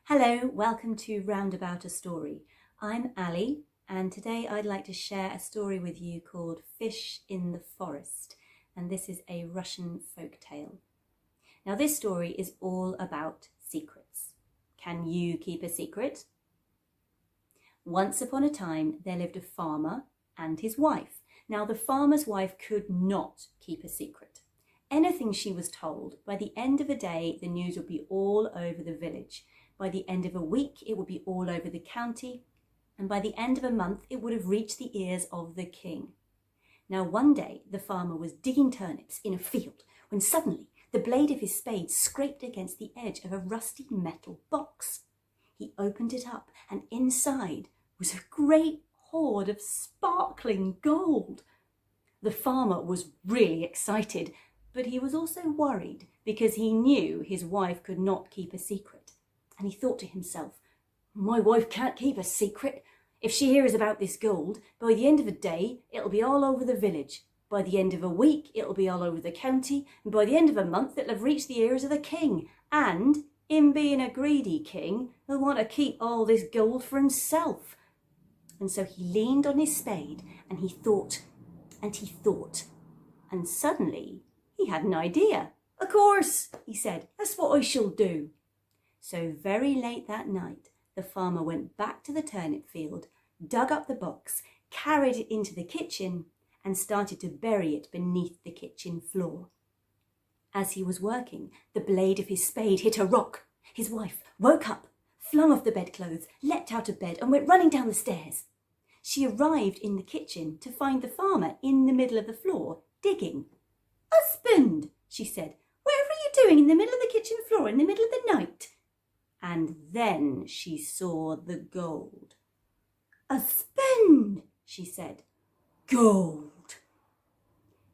Hello, welcome to Roundabout-A-Story. I'm Allie, and today I'd like to share a story with you called Fish in the Forest, and this is a Russian folk tale. Now this story is all about secrets. Can you keep a secret? Once upon a time there lived a farmer and his wife. Now the farmer's wife could not keep a secret. Anything she was told, by the end of a day the news would be all over the village. By the end of a week, it would be all over the county, and by the end of a month, it would have reached the ears of the king. Now, one day, the farmer was digging turnips in a field when suddenly the blade of his spade scraped against the edge of a rusty metal box. He opened it up, and inside was a great hoard of sparkling gold. The farmer was really excited, but he was also worried because he knew his wife could not keep a secret. And he thought to himself, my wife can't keep a secret. If she hears about this gold, by the end of a day, it'll be all over the village. By the end of a week, it'll be all over the county. And by the end of a month, it'll have reached the ears of the king. And, him being a greedy king, he'll want to keep all this gold for himself. And so he leaned on his spade, and he thought, and he thought. And suddenly, he had an idea. Of course, he said, that's what I shall do. So very late that night, the farmer went back to the turnip field, dug up the box, carried it into the kitchen, and started to bury it beneath the kitchen floor. As he was working, the blade of his spade hit a rock. His wife woke up, flung off the bedclothes, leapt out of bed, and went running down the stairs. She arrived in the kitchen to find the farmer in the middle of the floor, digging. "Husband," she said, "whatever are you doing in the middle of the kitchen floor in the middle of the night?" And then she saw the gold. "Husband," she said, "gold."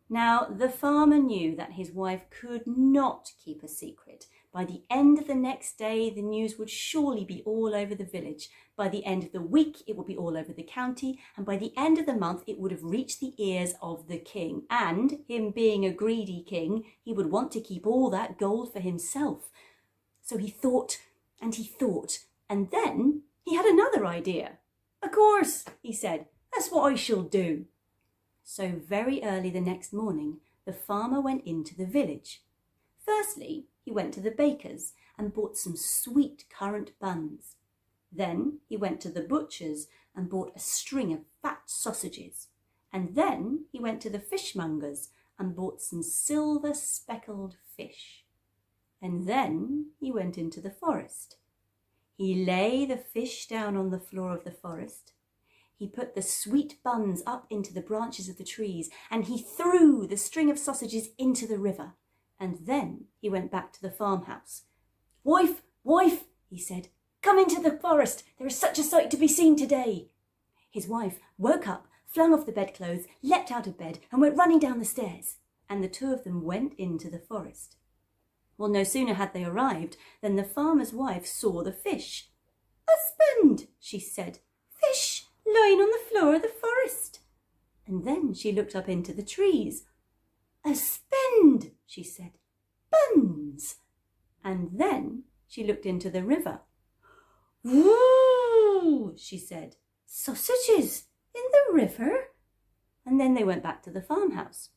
Now the farmer knew that his wife could not keep a secret. By the end of the next day, the news would surely be all over the village. By the end of the week, it would be all over the county. And by the end of the month, it would have reached the ears of the king. And him being a greedy king, he would want to keep all that gold for himself. So he thought, and he thought, and then he had another idea. "Of course," he said, "that's what I shall do." So very early the next morning, the farmer went into the village. Firstly, he went to the baker's and bought some sweet currant buns. Then he went to the butcher's and bought a string of fat sausages. And then he went to the fishmonger's and bought some silver speckled fish. And then he went into the forest. He lay the fish down on the floor of the forest. He put the sweet buns up into the branches of the trees, and he threw the string of sausages into the river. And then he went back to the farmhouse. "Wife, wife," he said, "come into the forest. There is such a sight to be seen today." His wife woke up, flung off the bedclothes, leapt out of bed, and went running down the stairs. And the two of them went into the forest. Well, no sooner had they arrived than the farmer's wife saw the fish. "Husband," she said, "fish lying on the floor of the forest." And then she looked up into the trees. "Husband," she said, "buns." And then she looked into the river. "Woo," she said, "sausages in the river." And then they went back to the farmhouse.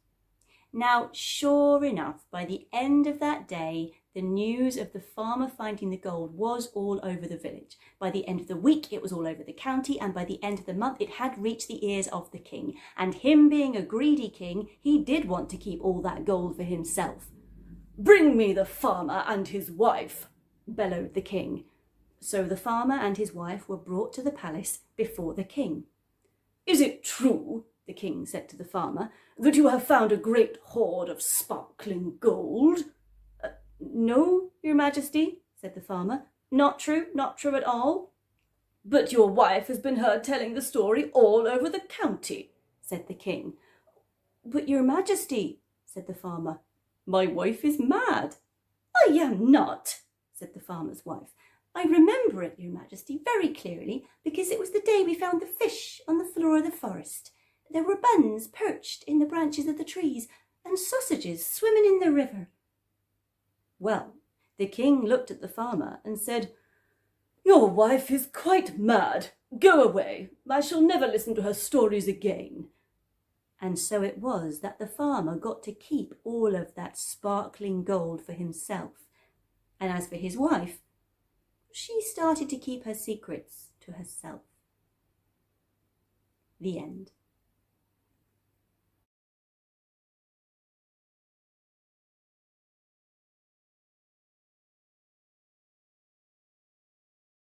Now, sure enough, by the end of that day, the news of the farmer finding the gold was all over the village. By the end of the week, it was all over the county, and by the end of the month, it had reached the ears of the king. And him being a greedy king, he did want to keep all that gold for himself. "Bring me the farmer and his wife," bellowed the king. So the farmer and his wife were brought to the palace before the king. "Is it true," the king said to the farmer, "that you have found a great hoard of sparkling gold?" "No, your majesty," said the farmer. Not true at all." "But your wife has been heard telling the story all over the county," said the king. "But your majesty," said the farmer, "my wife is mad." "I am not," said the farmer's wife. "I remember it, your majesty, very clearly, because it was the day we found the fish on the floor of the forest. There were buns perched in the branches of the trees and sausages swimming in the river." Well, the king looked at the farmer and said, Your wife is quite mad. Go away. I shall never listen to her stories again. And so it was that the farmer got to keep all of that sparkling gold for himself. And as for his wife, she started to keep her secrets to herself. The end.